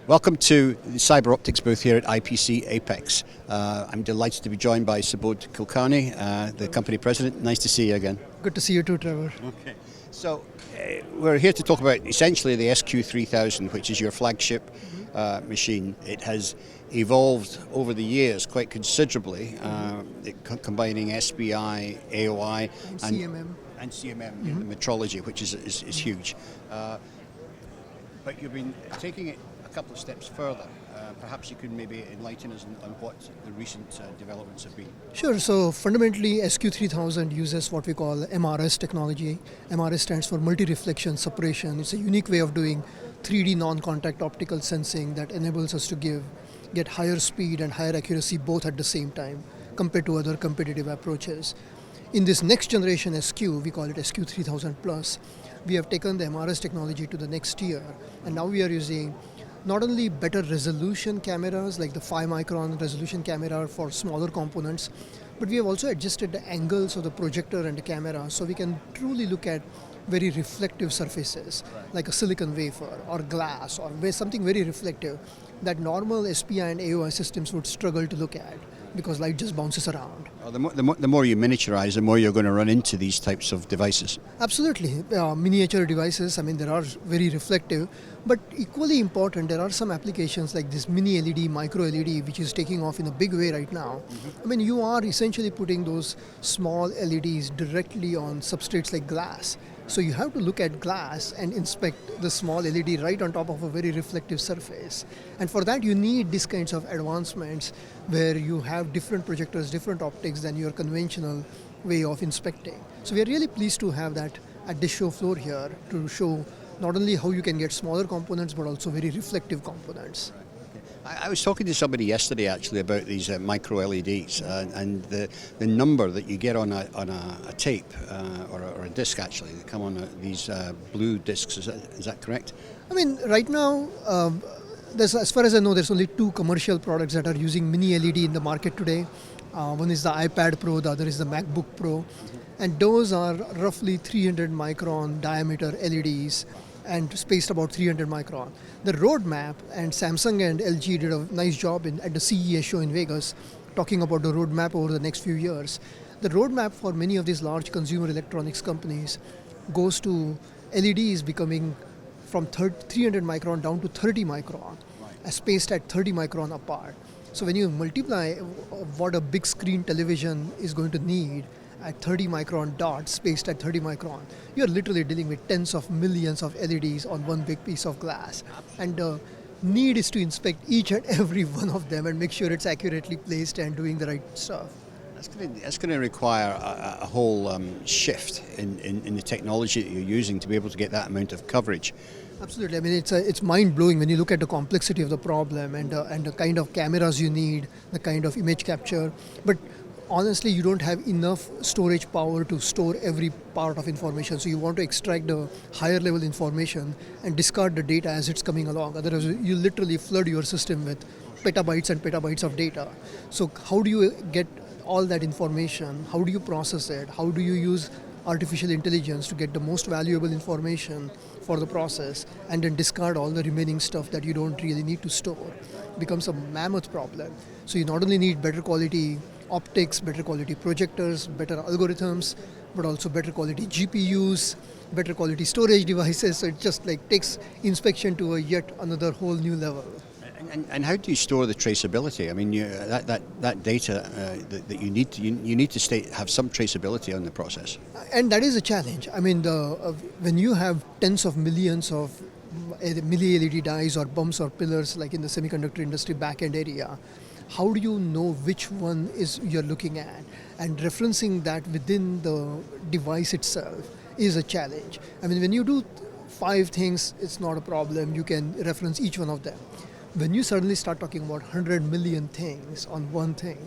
Welcome to the CyberOptics booth here at IPC Apex. I'm delighted to be joined by Subodh Kulkarni, the company president. Nice to see you again. Good to see you too, Trevor. Okay. So we're here to talk about essentially the SQ3000, which is your flagship machine. It has evolved over the years quite considerably, combining SBI, AOI, and CMM in the metrology, which is huge. But you've been taking it a couple of steps further. Perhaps you could maybe enlighten us on what the recent developments have been. Sure. So fundamentally, SQ3000 uses what we call MRS technology. MRS stands for multi-reflection separation. It's a unique way of doing 3D non-contact optical sensing that enables us to get higher speed and higher accuracy both at the same time compared to other competitive approaches. In this next generation SQ, we call it SQ3000 Plus, we have taken the MRS technology to the next tier, and now we are using not only better resolution cameras like the 5 micron resolution camera for smaller components, but we have also adjusted the angles of the projector and the camera so we can truly look at very reflective surfaces like a silicon wafer or glass or something very reflective that normal SPI and AOI systems would struggle to look at because light just bounces around. Well, the more you miniaturize, the more you're going to run into these types of devices. Absolutely. Miniature devices, there are very reflective, but equally important, there are some applications like this mini LED, micro LED, which is taking off in a big way right now. You are essentially putting those small LEDs directly on substrates like glass. So you have to look at glass and inspect the small LED right on top of a very reflective surface. And for that you need these kinds of advancements where you have different projectors, different optics than your conventional way of inspecting. So we are really pleased to have that at this show floor here to show not only how you can get smaller components but also very reflective components. I was talking to somebody yesterday actually about these micro LEDs and the number that you get on a tape or a disc actually. They come on these blue discs. Is that correct? Right now, as far as I know, there's only 2 commercial products that are using mini LED in the market today. One is the iPad Pro, the other is the MacBook Pro, and those are roughly 300 micron diameter LEDs and spaced about 300 micron. The roadmap, and Samsung and LG did a nice job at the CES show in Vegas talking about the roadmap over the next few years. The roadmap for many of these large consumer electronics companies goes to LEDs becoming from 300 micron down to 30 micron, spaced at 30 micron apart. So when you multiply what a big screen television is going to need at 30 micron dots spaced at 30 micron, you're literally dealing with tens of millions of LEDs on one big piece of glass. And the need is to inspect each and every one of them and make sure it's accurately placed and doing the right stuff. That's going to require a whole shift in the technology that you're using to be able to get that amount of coverage. Absolutely. It's mind-blowing when you look at the complexity of the problem and the kind of cameras you need, the kind of image capture. But honestly, you don't have enough storage power to store every part of information. So you want to extract the higher level information and discard the data as it's coming along. Otherwise, you literally flood your system with petabytes and petabytes of data. So how do you get all that information? How do you process it? How do you use artificial intelligence to get the most valuable information for the process and then discard all the remaining stuff that you don't really need to store? It becomes a mammoth problem. So you not only need better quality optics, better quality projectors, better algorithms, but also better quality GPUs, better quality storage devices. So it just takes inspection to a yet another whole new level. And how do you store the traceability? That data that you need to have some traceability on the process. And that is a challenge. When you have tens of millions of mini LED dies or bumps or pillars like in the semiconductor industry back-end area, how do you know which one is you're looking at? And referencing that within the device itself is a challenge. When you do 5 things, it's not a problem. You can reference each one of them. When you suddenly start talking about 100 million things on one thing,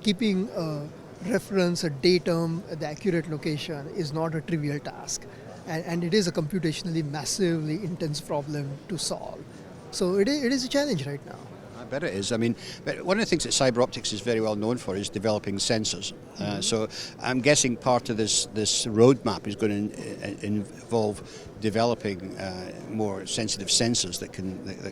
keeping a reference, a datum, the accurate location is not a trivial task. And it is a computationally massively intense problem to solve. So it is a challenge right now. I bet it is. I mean, but one of the things that CyberOptics is very well known for is developing sensors. So I'm guessing part of this roadmap is going to involve developing more sensitive sensors that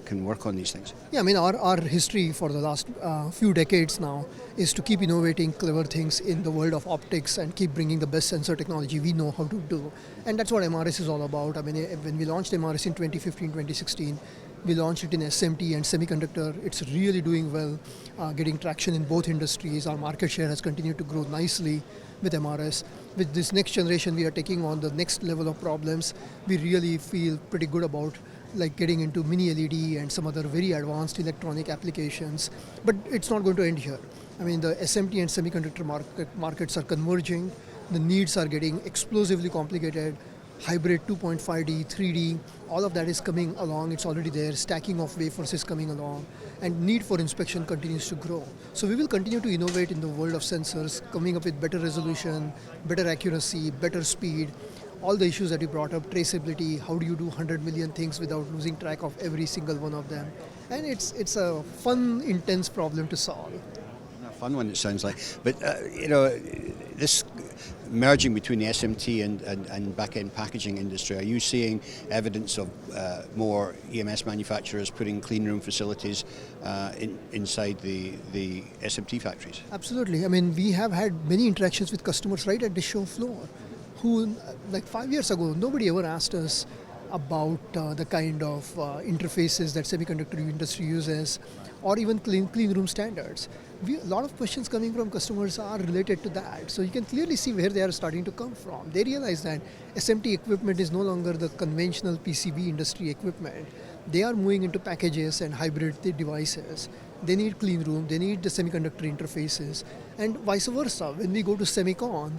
can work on these things. Yeah, I mean, our history for the last few decades now is to keep innovating clever things in the world of optics and keep bringing the best sensor technology we know how to do. And that's what MRS is all about. I mean, when we launched MRS in 2015, 2016, we launched it in SMT and semiconductor. It's really doing well, getting traction in both industries. Our market share has continued to grow nicely with MRS. With this next generation, we are taking on the next level of problems. We really feel pretty good about like getting into mini LED and some other very advanced electronic applications. But it's not going to end here. I mean, the SMT and semiconductor markets are converging. The needs are getting explosively complicated. Hybrid 2.5D, 3D, all of that is coming along. It's already there. Stacking of wafers is coming along. And need for inspection continues to grow. So we will continue to innovate in the world of sensors, coming up with better resolution, better accuracy, better speed. All the issues that you brought up, traceability, how do you do 100 million things without losing track of every single one of them. And it's a fun, intense problem to solve. A fun one, it sounds like. But, this merging between the SMT and back-end packaging industry, are you seeing evidence of more EMS manufacturers putting clean room facilities inside the SMT factories? Absolutely. I mean, we have had many interactions with customers right at the show floor who, like 5 years ago, nobody ever asked us about the kind of interfaces that semiconductor industry uses, or even clean room standards. A lot of questions coming from customers are related to that. So you can clearly see where they are starting to come from. They realize that SMT equipment is no longer the conventional PCB industry equipment. They are moving into packages and hybrid devices. They need clean room, they need the semiconductor interfaces, and vice versa. When we go to semicon,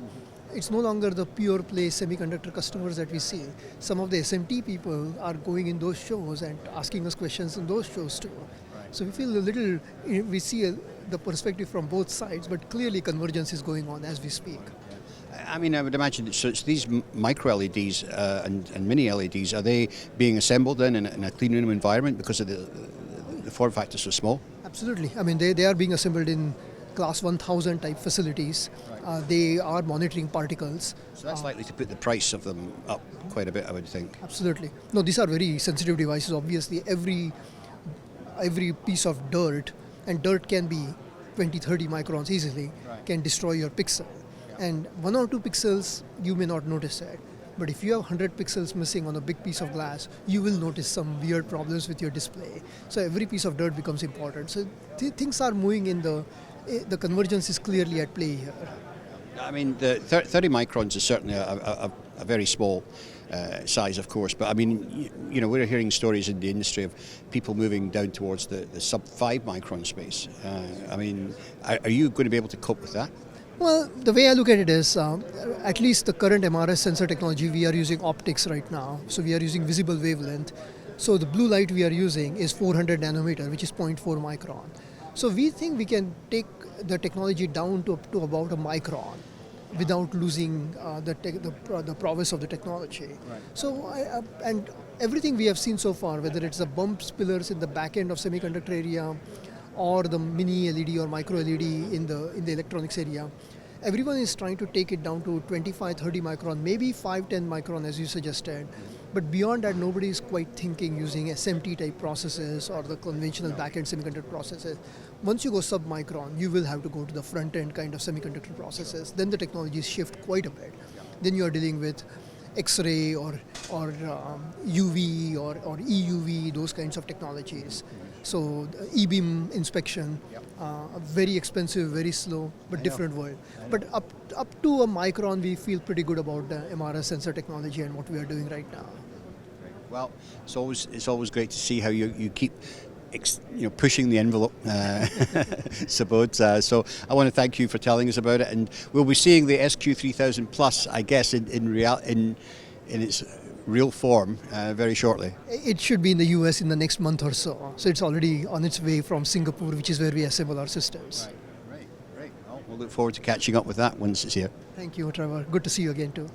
it's no longer the pure play semiconductor customers that we see. Some of the SMT people are going in those shows and asking us questions in those shows too. So we feel we see the perspective from both sides, but clearly convergence is going on as we speak. I mean, I would imagine it's these micro LEDs and mini LEDs, are they being assembled in a clean room environment because of the form factor so small? Absolutely. I mean, they are being assembled in class 1000 type facilities. Right. They are monitoring particles. So that's likely to put the price of them up quite a bit, I would think. Absolutely. No, these are very sensitive devices. Obviously, every piece of dirt, and dirt can be 20-30 microns easily, right, can destroy your pixel. Yeah. And 1 or 2 pixels, you may not notice it. But if you have 100 pixels missing on a big piece of glass, you will notice some weird problems with your display. So every piece of dirt becomes important. So things are moving in the convergence is clearly at play here. I mean, the 30 microns is certainly a very small size, of course, but I mean, we're hearing stories in the industry of people moving down towards the sub 5 micron space. I mean, are you going to be able to cope with that? Well, the way I look at it is, at least the current MRS sensor technology, we are using optics right now. So we are using visible wavelength. So the blue light we are using is 400 nanometer, which is 0.4 micron. So we think we can take the technology down to about a micron without losing the prowess of the technology. Right. So, and everything we have seen so far, whether it's the bumps pillars in the back end of semiconductor area, or the mini LED or micro LED in the electronics area, everyone is trying to take it down to 25-30 micron, maybe 5-10 micron as you suggested. But beyond that, nobody is quite thinking using SMT type processes or the conventional back-end semiconductor processes. Once you go sub-micron, you will have to go to the front-end kind of semiconductor processes. Then the technologies shift quite a bit. Then you are dealing with X-ray or UV or EUV, those kinds of technologies. So E-beam inspection, very expensive, very slow, but different world. But up to a micron, we feel pretty good about the MRS sensor technology and what we are doing right now. Well, it's always great to see how you keep pushing the envelope, Subodh. So I want to thank you for telling us about it, and we'll be seeing the SQ3000 Plus, I guess, in its real form very shortly. It should be in the US in the next month or so. So it's already on its way from Singapore, which is where we assemble our systems. Right. Well, we'll look forward to catching up with that once it's here. Thank you, Trevor. Good to see you again too.